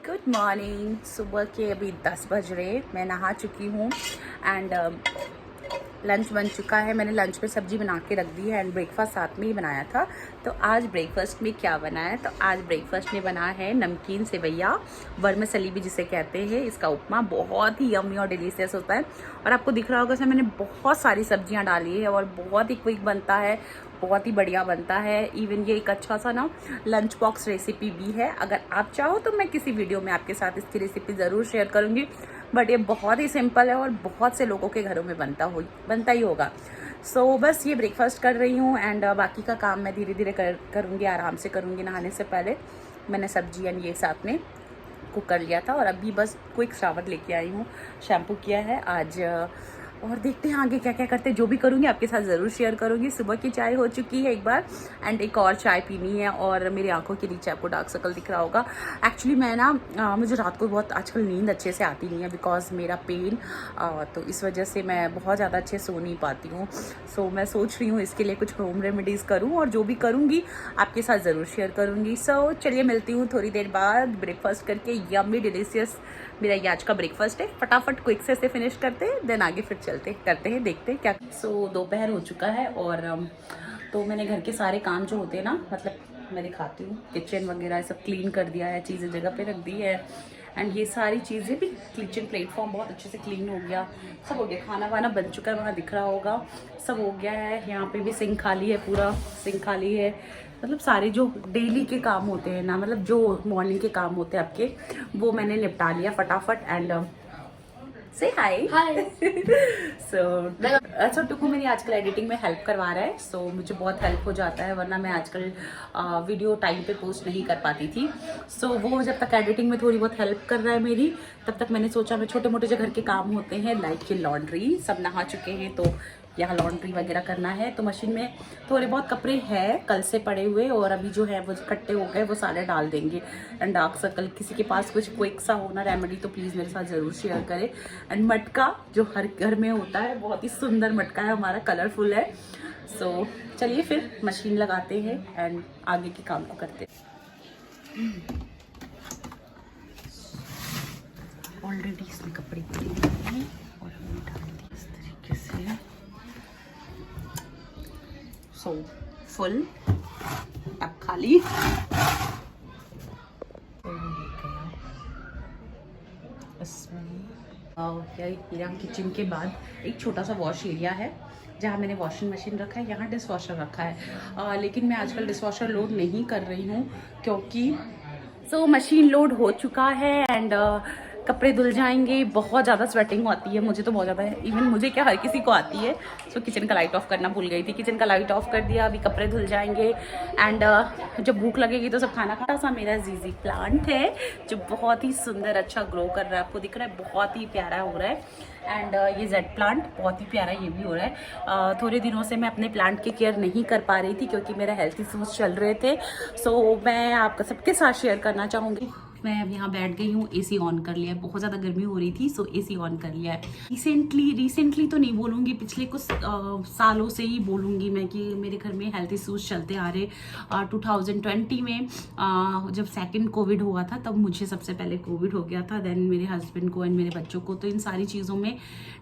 Good morning. सुबह के अभी 10 बज रहे, मैं नहा चुकी हूँ एंड लंच बन चुका है। मैंने लंच में सब्जी बना के रख दी है एंड ब्रेकफास्ट साथ में ही बनाया था। तो आज ब्रेकफास्ट में क्या बना है, तो आज ब्रेकफास्ट में बना है नमकीन सेवैया, वर्मिसेली भी जिसे कहते हैं। इसका उपमा बहुत ही यम्मी और डिलीशियस होता है और आपको दिख रहा होगा इसमें मैंने बहुत सारी सब्जियां डाली है और बहुत ही क्विक बनता है, बहुत ही बढ़िया बनता है। इवन ये एक अच्छा सा ना लंच बॉक्स रेसिपी भी है। अगर आप चाहो तो मैं किसी वीडियो में आपके साथ इसकी रेसिपी ज़रूर शेयर करूँगी, बट ये बहुत ही सिंपल है और बहुत से लोगों के घरों में बनता ही होगा। सो बस ये ब्रेकफास्ट कर रही हूँ एंड बाकी का काम मैं धीरे धीरे करूँगी, आराम से करूँगी। नहाने से पहले मैंने सब्जी एंड ये साथ में कुक कर लिया था और अभी बस क्विक शावर लेके आई हूँ, शैम्पू किया है आज। और देखते हैं आगे क्या क्या करते हैं। जो भी करूँगी आपके साथ ज़रूर शेयर करूँगी। सुबह की चाय हो चुकी है एक बार एंड एक और चाय पीनी है। और मेरी आंखों के नीचे आपको डार्क सर्कल दिख रहा होगा। एक्चुअली मैं ना मुझे रात को बहुत आजकल नींद अच्छे से आती नहीं है बिकॉज मेरा पेन, तो इस वजह से मैं बहुत ज़्यादा अच्छे सो नहीं पाती हूँ। सो मैं सोच रही हूँ इसके लिए कुछ होम रेमेडीज़ करूँ और जो भी करूँगी आपके साथ ज़रूर शेयर करूँगी। सो चलिए मिलती हूँ थोड़ी देर बाद ब्रेकफास्ट करके। यम्मी डिलीशियस मेरा ये आज का ब्रेकफास्ट है। फटाफट क्विक से इसे फिनिश करते हैं, देन आगे फिर करते हैं देखते हैं क्या। सो दोपहर हो चुका है और तो मैंने घर के सारे काम जो होते हैं ना, मतलब मैं दिखाती हूँ, किचन वगैरह सब क्लीन कर दिया है, चीज़ें जगह पे रख दी है एंड ये सारी चीज़ें भी, किचन प्लेटफॉर्म बहुत अच्छे से क्लीन हो गया, सब हो गया। खाना वाना बन चुका है, वहाँ दिख रहा होगा, सब हो गया है। यहाँ पे भी सिंक खाली है, पूरा सिंक खाली है। मतलब सारे जो डेली के काम होते हैं ना, मतलब जो मॉर्निंग के काम होते हैं आपके, वो मैंने निपटा लिया फटाफट। एंड से हाय सो टुकू मेरी आजकल एडिटिंग में हेल्प करवा रहा है। सो मुझे बहुत हेल्प हो जाता है, वरना मैं आजकल वीडियो टाइम पे पोस्ट नहीं कर पाती थी। सो वो जब तक एडिटिंग में थोड़ी बहुत हेल्प कर रहा है मेरी, तब तक मैंने सोचा मैं छोटे मोटे जो घर के काम होते हैं लाइक कि लॉन्ड्री, सब नहा चुके हैं तो यहाँ लॉन्ड्री वगैरह करना है। तो मशीन में थोड़े बहुत कपड़े हैं कल से पड़े हुए और अभी जो है वो इकट्ठे हो गए, वो सारे डाल देंगे। एंड डार्क सर्कल, किसी के पास कुछ क्विक सा होना रेमेडी तो प्लीज़ मेरे साथ ज़रूर शेयर करें। एंड मटका जो हर घर में होता है, बहुत ही सुंदर मटका है हमारा, कलरफुल है। सो चलिए फिर मशीन लगाते हैं एंड आगे के काम को करते हैं। ऑलरेडी इसमें कपड़े पड़े हैं और हमने डाल दिए इस तरीके से। सो फुल टब खाली। यहाँ किचन के बाद एक छोटा सा वॉश एरिया है जहाँ मैंने वॉशिंग मशीन रखा है, यहाँ डिश वॉशर रखा है। लेकिन मैं आजकल डिश वॉशर लोड नहीं कर रही हूँ क्योंकि मशीन लोड हो चुका है एंड कपड़े धुल जाएंगे। बहुत ज़्यादा स्वेटिंग आती है मुझे, तो बहुत ज़्यादा है, इवन मुझे क्या हर किसी को आती है। सो किचन का लाइट ऑफ करना भूल गई थी, किचन का लाइट ऑफ कर दिया। अभी कपड़े धुल जाएंगे एंड जब भूख लगेगी तो सब खाना खाता। सा मेरा जीजी प्लांट है जो बहुत ही सुंदर अच्छा ग्रो कर रहा है, आपको दिख रहा है, बहुत ही प्यारा हो रहा है। एंड ये जेड प्लांट बहुत ही प्यारा ये भी हो रहा है। थोड़े दिनों से मैं अपने प्लांट की केयर नहीं कर पा रही थी क्योंकि मेरा हेल्थ इश्यूज चल रहे थे। सो मैं आपका सबके साथ शेयर करना चाहूँगी। मैं अब यहाँ बैठ गई हूँ, एसी ऑन कर लिया है, बहुत ज़्यादा गर्मी हो रही थी सो एसी ऑन कर लिया है। रिसेंटली तो नहीं बोलूँगी, पिछले कुछ सालों से ही बोलूँगी मैं कि मेरे घर में हेल्थ इश्यूज चलते आ रहे। 2020 में जब सेकंड कोविड हुआ था तब मुझे सबसे पहले कोविड हो गया था, देन मेरे हस्बैंड को एंड मेरे बच्चों को। तो इन सारी चीज़ों में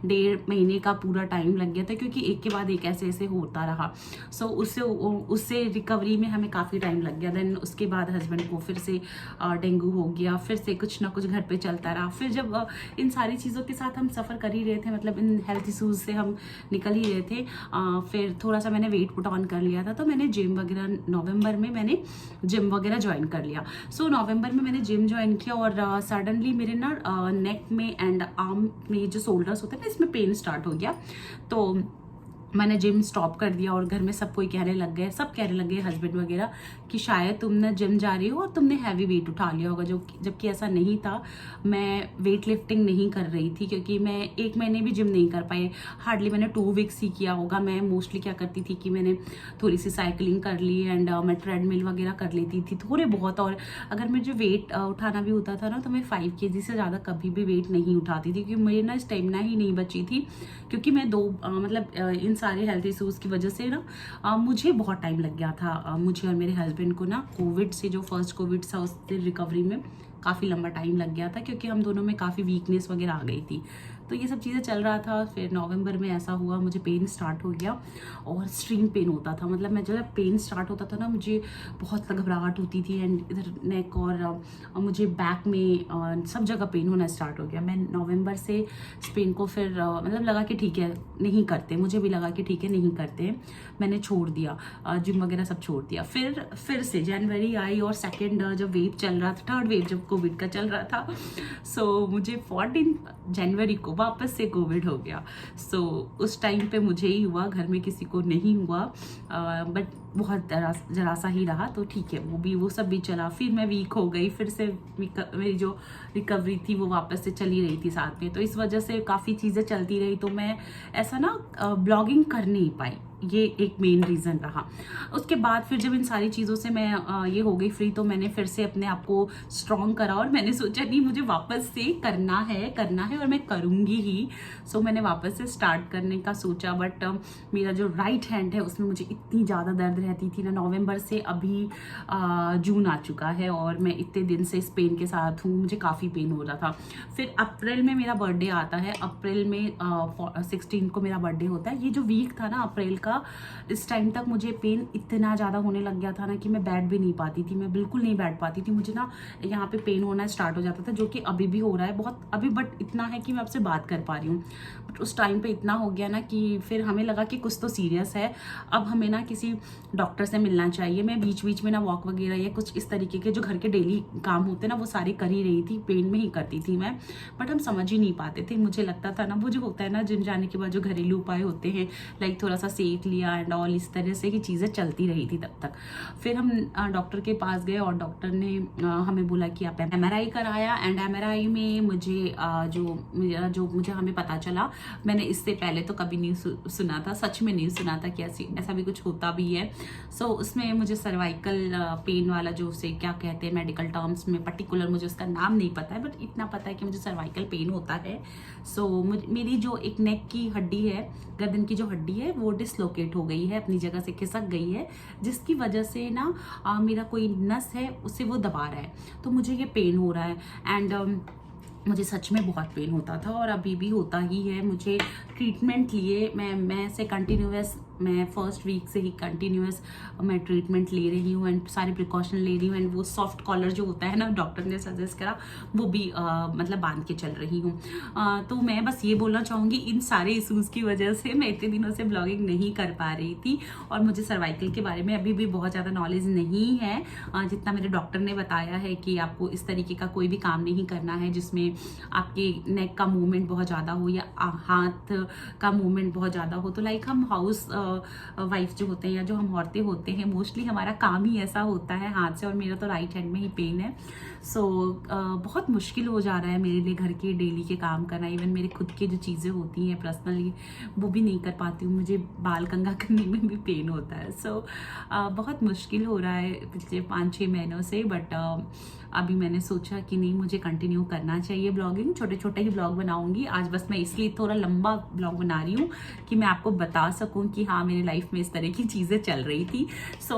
1.5 महीने का पूरा टाइम लग गया था क्योंकि एक के बाद एक ऐसे होता रहा। सो उससे रिकवरी में हमें काफ़ी टाइम लग गया। देन उसके बाद हस्बैंड को फिर से डेंगू हो गया, फिर से कुछ ना कुछ घर पे चलता रहा। फिर जब इन सारी चीज़ों के साथ हम सफ़र कर ही रहे थे, मतलब इन हेल्थ इशूज़ से हम निकल ही रहे थे, फिर थोड़ा सा मैंने वेट पुट ऑन कर लिया था। तो मैंने जिम वगैरह नवंबर में मैंने जिम वगैरह ज्वाइन कर लिया। सो नवंबर में मैंने जिम ज्वाइन किया और सडनली मेरे ना नेक में एंड आर्म में जो शोल्डर्स होते हैं ना, इसमें पेन स्टार्ट हो गया। तो मैंने जिम स्टॉप कर दिया और घर में सब कोई कहने लग गए, सब कहने लग गए हस्बैंड वगैरह कि शायद तुमने जिम जा रही हो और तुमने हैवी वेट उठा लिया होगा, जबकि ऐसा नहीं था। मैं वेट लिफ्टिंग नहीं कर रही थी क्योंकि मैं 1 महीने भी जिम नहीं कर पाई, हार्डली मैंने 2 वीक्स ही किया होगा। मैं मोस्टली क्या करती थी कि मैंने थोड़ी सी साइकिलिंग कर ली एंड मैं ट्रेडमिल वगैरह कर लेती थी थोड़े बहुत। और अगर मुझे वेट उठाना भी होता था ना तो मैं 5 kg से ज़्यादा कभी भी वेट नहीं उठाती थी क्योंकि मेरी ना स्टेमिना ही नहीं बची थी। क्योंकि मैं इन सारे हेल्थ इश्यूज़ की वजह से ना मुझे बहुत टाइम लग गया था, मुझे और मेरे हस्बैंड को ना कोविड से, जो फर्स्ट कोविड था उससे रिकवरी में काफ़ी लंबा टाइम लग गया था क्योंकि हम दोनों में काफ़ी वीकनेस वगैरह आ गई थी। तो ये सब चीज़ें चल रहा था। फिर नवंबर में ऐसा हुआ, मुझे पेन स्टार्ट हो गया और एक्सट्रीम पेन होता था। मतलब मैं जब पेन स्टार्ट होता था ना, मुझे बहुत घबराहट होती थी एंड इधर नेक और मुझे बैक में सब जगह पेन होना स्टार्ट हो गया। मैं नवंबर से इस पेन को फिर मतलब लगा कि ठीक है नहीं करते, मुझे भी लगा कि ठीक है नहीं करते, मैंने छोड़ दिया, जिम वगैरह सब छोड़ दिया। फिर से जनवरी आई और सेकेंड जब वेव चल रहा था, थर्ड वेव जब कोविड का चल रहा था, सो मुझे 14 जनवरी को वापस से कोविड हो गया। सो उस टाइम पे मुझे ही हुआ, घर में किसी को नहीं हुआ, बट बहुत जरा सा ही रहा। तो ठीक है, वो सब भी चला। फिर मैं वीक हो गई, फिर से मेरी जो रिकवरी थी वो वापस से चली रही थी साथ में। तो इस वजह से काफ़ी चीज़ें चलती रही, तो मैं ऐसा ना ब्लॉगिंग कर नहीं पाई, ये एक मेन रीज़न रहा। उसके बाद फिर जब इन सारी चीज़ों से मैं ये हो गई फ्री, तो मैंने फिर से अपने आप को स्ट्रॉन्ग करा और मैंने सोचा नहीं, मुझे वापस से करना है और मैं करूँगी ही। सो मैंने वापस से स्टार्ट करने का सोचा, बट मेरा जो राइट हैंड है उसमें मुझे इतनी ज़्यादा दर्द रहती थी ना। नवंबर से अभी जून आ चुका है और मैं इतने दिन से इस पेन के साथ हूँ, मुझे काफ़ी पेन हो रहा था। फिर अप्रैल में मेरा बर्थडे आता है, अप्रैल में 16 को मेरा बर्थडे होता है। ये जो वीक था ना अप्रैल का, इस टाइम तक मुझे पेन इतना ज़्यादा होने लग गया था ना कि मैं बैठ भी नहीं पाती थी, मैं बिल्कुल नहीं बैठ पाती थी। मुझे ना यहाँ पे पेन होना स्टार्ट हो जाता था, जो कि अभी भी हो रहा है बहुत अभी, बट इतना है कि मैं आपसे बात कर पा रही हूँ। बट उस टाइम पे इतना हो गया ना कि फिर हमें लगा कि कुछ तो सीरियस है, अब हमें ना किसी डॉक्टर से मिलना चाहिए। मैं बीच बीच में ना वॉक वगैरह या कुछ इस तरीके के जो घर के डेली काम होते ना वो सारे कर ही रही थी, पेन में ही करती थी मैं, बट हम समझ ही नहीं पाते थे। मुझे लगता था ना, वो जो होता है ना जिम जाने के बाद जो घरेलू उपाय होते हैं, लाइक थोड़ा सा सेक लिया एंड ऑल, इस तरह से की चीज़ें चलती रही थी तब तक। फिर हम डॉक्टर के पास गए और डॉक्टर ने हमें बोला कि आप MRI कराया, एंड MRI में मुझे जो मुझे हमें पता चला, मैंने इससे पहले तो कभी नहीं सुना था, सच में नहीं सुना था कि ऐसा भी कुछ होता भी है। सो उसमें मुझे सर्वाइकल पेन वाला, जो उसे क्या कहते हैं मेडिकल टर्म्स में, पर्टिकुलर मुझे उसका नाम नहीं पता है, बट इतना पता है कि मुझे सर्वाइकल पेन होता है। सो मेरी जो एक नेक की हड्डी है, गर्दन की जो हड्डी है, वो डिसलोकेट हो गई है, अपनी जगह से खिसक गई है, जिसकी वजह से ना मेरा कोई नस है उसे वो दबा रहा है, तो मुझे ये पेन हो रहा है। एंड मुझे सच में बहुत पेन होता था और अभी भी होता ही है। मुझे ट्रीटमेंट लिए मैं से कंटिन्यूअस, मैं फर्स्ट वीक से ही कंटिन्यूअस मैं ट्रीटमेंट ले रही हूँ एंड सारे प्रिकॉशन ले रही हूँ। एंड वो सॉफ्ट कॉलर जो होता है ना, डॉक्टर ने सजेस्ट करा, वो भी मतलब बांध के चल रही हूँ। तो मैं बस ये बोलना चाहूँगी, इन सारे इशूज़ की वजह से मैं इतने दिनों से ब्लॉगिंग नहीं कर पा रही थी और मुझे सर्वाइकल के बारे में अभी भी बहुत ज़्यादा नॉलेज नहीं है। जितना मेरे डॉक्टर ने बताया है कि आपको इस तरीके का कोई भी काम नहीं करना है जिसमें आपके नेक का मूवमेंट बहुत ज़्यादा हो या हाथ का मूवमेंट बहुत ज़्यादा हो। तो लाइक हम हाउस वाइफ जो होते हैं या जो हम औरतें होते हैं, मोस्टली हमारा काम ही ऐसा होता है हाथ से, और मेरा तो राइट हैंड में ही पेन है। सो बहुत मुश्किल हो जा रहा है मेरे लिए घर के डेली के काम करना। इवन मेरे खुद की जो चीज़ें होती हैं पर्सनली, वो भी नहीं कर पाती हूँ। मुझे बाल कंघा करने में भी पेन होता है। सो बहुत मुश्किल हो रहा है पिछले 5-6 महीनों से, बट अभी मैंने सोचा कि नहीं, मुझे कंटिन्यू करना चाहिए ब्लॉगिंग। छोटे छोटे ही ब्लॉग बनाऊंगी आज, बस मैं इसलिए थोड़ा लंबा ब्लॉग बना रही हूँ कि मैं आपको बता सकूँ कि हाँ, मेरी लाइफ में इस तरह की चीज़ें चल रही थी। सो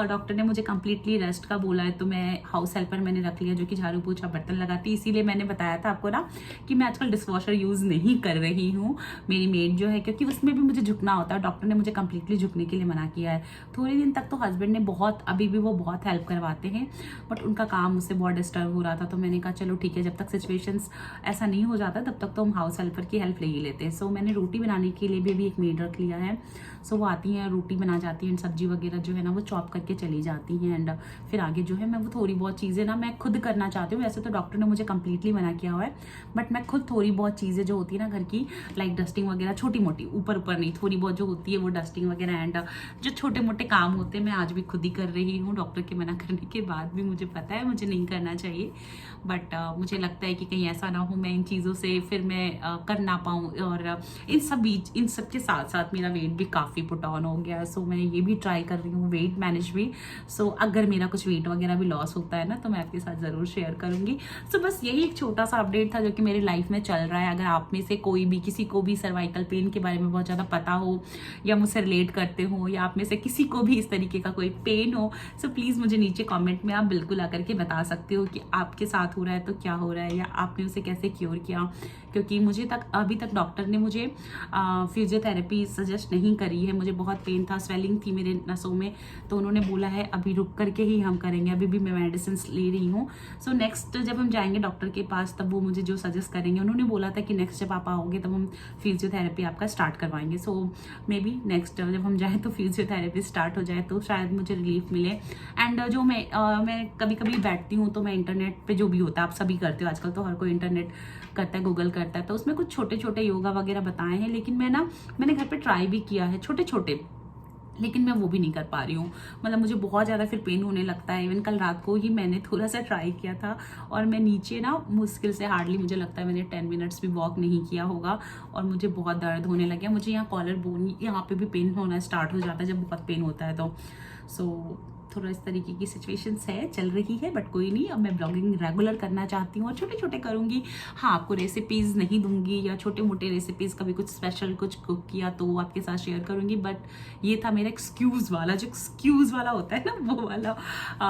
डॉक्टर ने मुझे कम्प्लीटली रेस्ट का बोला है, तो मैं हाउस हेल्पर मैंने रख लिया जो कि झाड़ू पोछा बर्तन लगाती। इसीलिए मैंने बताया था आपको ना कि मैं आजकल डिशवॉशर यूज़ नहीं कर रही हूँ, मेरी मेड जो है, क्योंकि उसमें भी मुझे झुकना होता है। डॉक्टर ने मुझे कम्प्लीटली झुकने के लिए मना किया है। थोड़े दिन तक तो हस्बैंड ने अभी भी वो बहुत हेल्प करवाते हैं, बट उनका काम मुझसे बहुत डिस्टर्ब हो रहा था। तो मैंने कहा चलो ठीक है, जब तक सिचुएशंस ऐसा नहीं हो जाता तब तक तो हम हाउस हेल्पर की हेल्प ले ही लेते हैं। सो मैंने रोटी बनाने के लिए भी एक मेड रख लिया है। सो वो आती हैं, रोटी बना जाती हैं, सब्जी वगैरह जो है ना वो चॉप करके चली जाती हैं। एंड फिर आगे जो है मैं वो थोड़ी बहुत चीज़ें ना मैं खुद करना चाहती हूँ। वैसे तो डॉक्टर ने मुझे कम्प्लीटली मना किया हुआ है, बट मैं खुद थोड़ी बहुत चीज़ें जो होती है ना घर की, लाइक डस्टिंग वगैरह, छोटी मोटी, ऊपर नहीं, थोड़ी बहुत जो होती है वो डस्टिंग वगैरह एंड जो छोटे मोटे काम होते हैं मैं आज भी खुद ही कर रही हूँ। डॉक्टर के मना करने के बाद भी मुझे पता है मुझे नहीं करना चाहिए, बट मुझे लगता है कि कहीं ऐसा ना हो मैं इन चीज़ों से फिर मैं कर ना पाऊँ। और इन सब के साथ साथ मेरा वेट भी काफ़ी पुट ऑन हो गया है। सो मैं ये भी ट्राई कर रही हूँ वेट मैनेज भी। सो अगर मेरा कुछ वेट वगैरह भी लॉस होता है ना तो मैं आपके साथ ज़रूर ज़रूर शेयर करूँगी। सो बस यही एक छोटा सा अपडेट था जो कि मेरी लाइफ में चल रहा है। अगर आप में से कोई भी किसी को भी सर्वाइकल पेन के बारे में बहुत ज़्यादा पता हो या मुझसे रिलेट करते हो या आप में से किसी को भी इस तरीके का कोई पेन हो, सो प्लीज़ मुझे नीचे कमेंट में आप बिल्कुल आकर के बता सकते हो कि आपके साथ हो रहा है तो क्या हो रहा है या आपने उसे कैसे क्योर किया। क्योंकि मुझे अभी तक डॉक्टर ने मुझे फिजियोथेरेपी सजेस्ट नहीं करी है। मुझे बहुत पेन था, स्वेलिंग थी मेरे नसों में, तो उन्होंने बोला है अभी रुक करके ही हम करेंगे, अभी भी मैं मेडिसिन ले रही हूँ। सो नेक्स्ट जब हम जाएंगे डॉक्टर के पास तब वो मुझे जो सजेस्ट करेंगे, उन्होंने बोला था कि नेक्स्ट जब आप आओगे तब हम फिजियोथेरेपी आपका स्टार्ट करवाएंगे। सो मे बी नेक्स्ट जब हम जाएँ तो फिजियोथेरेपी स्टार्ट हो जाए तो शायद मुझे रिलीफ मिले। एंड जो मैं कभी कभी बैठती हूँ तो मैं इंटरनेट पे जो भी होता है, आप सभी करते हो आजकल, तो हर कोई इंटरनेट करता है, गूगल करता है, तो उसमें कुछ छोटे छोटे योगा वगैरह बताए हैं। लेकिन मैंने घर पे ट्राई भी किया है छोटे छोटे, लेकिन मैं वो भी नहीं कर पा रही हूँ। मतलब मुझे बहुत ज़्यादा फिर पेन होने लगता है। इवन कल रात को ही मैंने थोड़ा सा ट्राई किया था और मैं नीचे ना मुश्किल से हार्डली मुझे लगता है मैंने 10 मिनट्स भी वॉक नहीं किया होगा और मुझे बहुत दर्द होने लग गया। मुझे यहाँ कॉलर बोन यहाँ पे भी पेन होना स्टार्ट हो जाता है जब बहुत पेन होता है तो। सो थोड़ा इस तरीके की सिचुएशंस है, चल रही है, बट कोई नहीं। अब मैं ब्लॉगिंग रेगुलर करना चाहती हूँ और छोटे छोटे करूँगी। हाँ, आपको रेसिपीज़ नहीं दूंगी या छोटे मोटे रेसिपीज़, कभी कुछ स्पेशल कुछ कुक किया तो वो आपके साथ शेयर करूँगी। बट ये था मेरा एक्सक्यूज़ वाला, जो एक्सक्यूज़ वाला होता है ना, वो वाला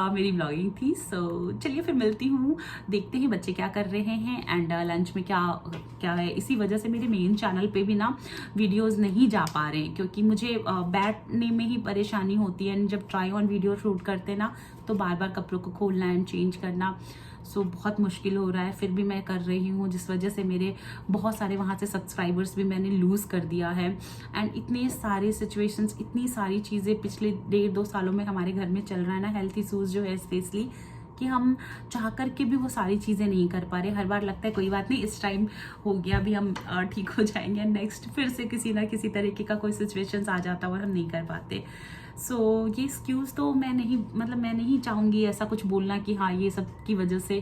मेरी ब्लॉगिंग थी। सो चलिए फिर मिलती हूँ, देखते हैं बच्चे क्या कर रहे हैं एंड लंच में क्या है। इसी वजह से मेरे मेन चैनल पे भी ना वीडियोज़ नहीं जा पा रहे हैं क्योंकि मुझे बैठने में ही परेशानी होती है। जब ट्राई ऑन वीडियो शूट करते ना तो बार बार कपड़ों को खोलना एंड चेंज करना, सो बहुत मुश्किल हो रहा है। फिर भी मैं कर रही हूँ, जिस वजह से मेरे बहुत सारे वहाँ से सब्सक्राइबर्स भी मैंने लूज़ कर दिया है। एंड इतने सारे सिचुएशंस, इतनी सारी चीज़ें पिछले 1.5-2 सालों में हमारे घर में चल रहा है ना, हेल्थ इशूज़ जो है स्पेशली, कि हम चाह करके भी वो सारी चीज़ें नहीं कर पा रहे। हर बार लगता है कोई बात नहीं, इस टाइम हो गया, अभी हम ठीक हो जाएंगे। नेक्स्ट फिर से किसी ना किसी तरीके का कोई सिचुएशंस आ जाता है और हम नहीं कर पाते। सो ये एक्सक्यूज़ तो मैं नहीं चाहूँगी ऐसा कुछ बोलना कि हाँ ये सब की वजह से।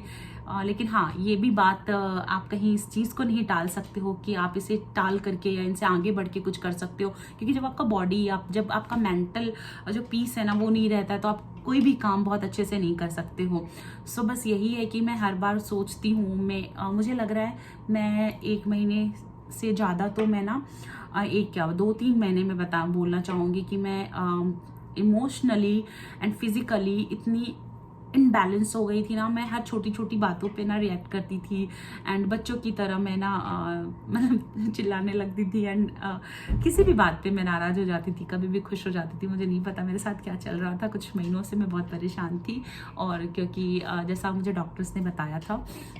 लेकिन हाँ, ये भी बात आप कहीं इस चीज़ को नहीं टाल सकते हो कि आप इसे टाल करके या इनसे आगे बढ़ के कुछ कर सकते हो। क्योंकि जब आपका बॉडी, जब आपका मेंटल जो पीस है ना वो नहीं रहता है तो आप कोई भी काम बहुत अच्छे से नहीं कर सकते हो। सो बस यही है कि मैं हर बार सोचती हूँ, मुझे लग रहा है मैं 1 महीने से ज़्यादा तो मैं ना 2-3 महीने में बोलना चाहूँगी कि मैं इमोशनली एंड फिजिकली इतनी इनबैलेंस हो गई थी ना। मैं हर छोटी छोटी बातों पे ना रिएक्ट करती थी एंड बच्चों की तरह मैं ना मतलब चिल्लाने लगती थी एंड किसी भी बात पे मैं नाराज़ हो जाती थी, कभी भी खुश हो जाती थी। मुझे नहीं पता मेरे साथ क्या चल रहा था। कुछ महीनों से मैं बहुत परेशान थी और क्योंकि जैसा मुझे डॉक्टर्स ने बताया था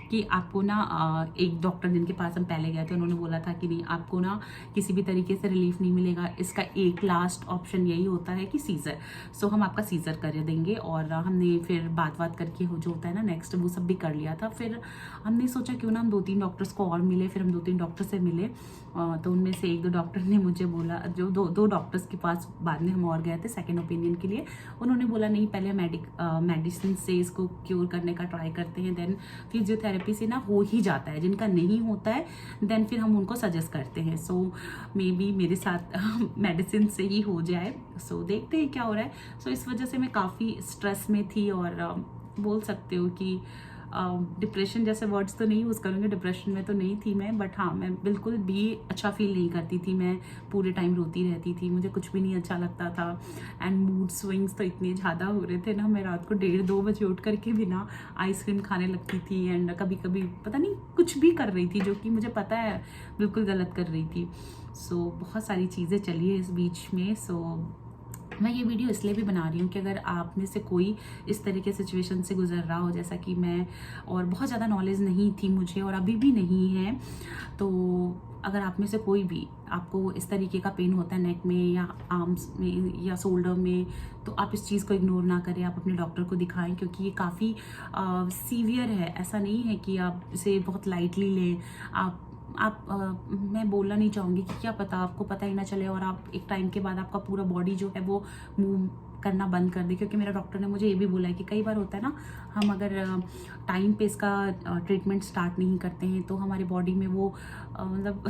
कि आपको ना एक डॉक्टर जिनके पास हम पहले गए थे उन्होंने बोला था कि नहीं, आपको ना किसी भी तरीके से रिलीफ नहीं मिलेगा, इसका एक लास्ट ऑप्शन यही होता है कि सीज़र। सो हम आपका सीज़र कर देंगे। और हमने फिर बात करके जो होता है ना नेक्स्ट, वो सब भी कर लिया था। फिर हमने सोचा क्यों ना हम 2-3 डॉक्टर्स को और मिले। फिर हम 2-3 डॉक्टर से मिले तो उनमें से 1-2 डॉक्टर ने मुझे बोला, जो दो डॉक्टर्स के पास बाद में हम और गए थे सेकेंड ओपिनियन के लिए, उन्होंने बोला नहीं, पहले मेडिसिन से इसको क्योर करने का ट्राई करते हैं, देन फिजियोथेरेपी से ना हो ही जाता है। जिनका नहीं होता है देन फिर हम उनको सजेस्ट करते हैं। सो मे बी मेरे साथ मेडिसिन से ही हो जाए। सो देखते हैं क्या हो रहा है। सो इस वजह से मैं काफ़ी स्ट्रेस में थी और बोल सकते हो कि डिप्रेशन जैसे वर्ड्स तो नहीं यूज़ करूँगी, डिप्रेशन में तो नहीं थी मैं, बट हाँ मैं बिल्कुल भी अच्छा फील नहीं करती थी। मैं पूरे टाइम रोती रहती थी, मुझे कुछ भी नहीं अच्छा लगता था एंड मूड स्विंग्स तो इतने ज़्यादा हो रहे थे ना। मैं रात को 1:30-2 बजे उठ करके भी ना आइसक्रीम खाने लगती थी एंड कभी कभी पता नहीं कुछ भी कर रही थी जो कि मुझे पता है बिल्कुल गलत कर रही थी। सो बहुत सारी चीज़ें चली है इस बीच में। सो मैं ये वीडियो इसलिए भी बना रही हूँ कि अगर आप में से कोई इस तरह के सिचुएशन से गुजर रहा हो जैसा कि मैं, और बहुत ज़्यादा नॉलेज नहीं थी मुझे और अभी भी नहीं है, तो अगर आप में से कोई भी आपको इस तरीके का पेन होता है नेक में या आर्म्स में या शोल्डर में, तो आप इस चीज़ को इग्नोर ना करें, आप अपने डॉक्टर को दिखाएं क्योंकि ये काफ़ी सीवियर है। ऐसा नहीं है कि आप इसे बहुत लाइटली लें। मैं बोलना नहीं चाहूँगी कि क्या पता आपको पता ही ना चले और आप एक टाइम के बाद आपका पूरा बॉडी जो है वो मूव करना बंद कर दें, क्योंकि मेरा डॉक्टर ने मुझे ये भी बोला है कि कई बार होता है ना, हम अगर टाइम पे इसका ट्रीटमेंट स्टार्ट नहीं करते हैं तो हमारी बॉडी में वो मतलब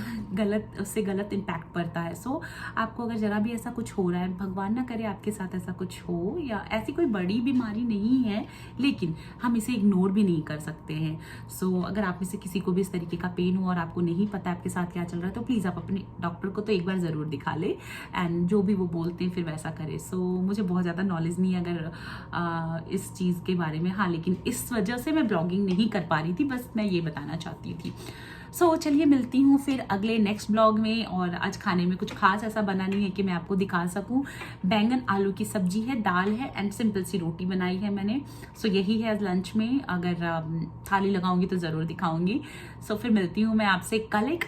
उससे गलत इम्पैक्ट पड़ता है। सो आपको अगर ज़रा भी ऐसा कुछ हो रहा है, भगवान ना करे आपके साथ ऐसा कुछ हो, या ऐसी कोई बड़ी बीमारी नहीं है लेकिन हम इसे इग्नोर भी नहीं कर सकते हैं। सो अगर आप में से किसी को भी इस तरीके का पेन हो और आपको नहीं पता आपके साथ क्या चल रहा है, तो प्लीज़ आप अपने डॉक्टर को तो एक बार ज़रूर दिखा ले, एंड जो भी वो बोलते हैं फिर वैसा करें। सो मुझे बहुत ज़्यादा नॉलेज नहीं है अगर इस चीज़ के बारे में, हाँ, लेकिन इस वजह से मैं ब्लॉगिंग नहीं कर पा रही थी, बस मैं ये बताना चाहती थी। सो चलिए मिलती हूँ फिर अगले नेक्स्ट ब्लॉग में। और आज खाने में कुछ खास ऐसा बना नहीं है कि मैं आपको दिखा सकूँ। बैंगन आलू की सब्जी है, दाल है एंड सिंपल सी रोटी बनाई है मैंने। सो यही है आज लंच में। अगर थाली लगाऊंगी तो ज़रूर दिखाऊंगी। सो फिर मिलती हूँ मैं आपसे कल एक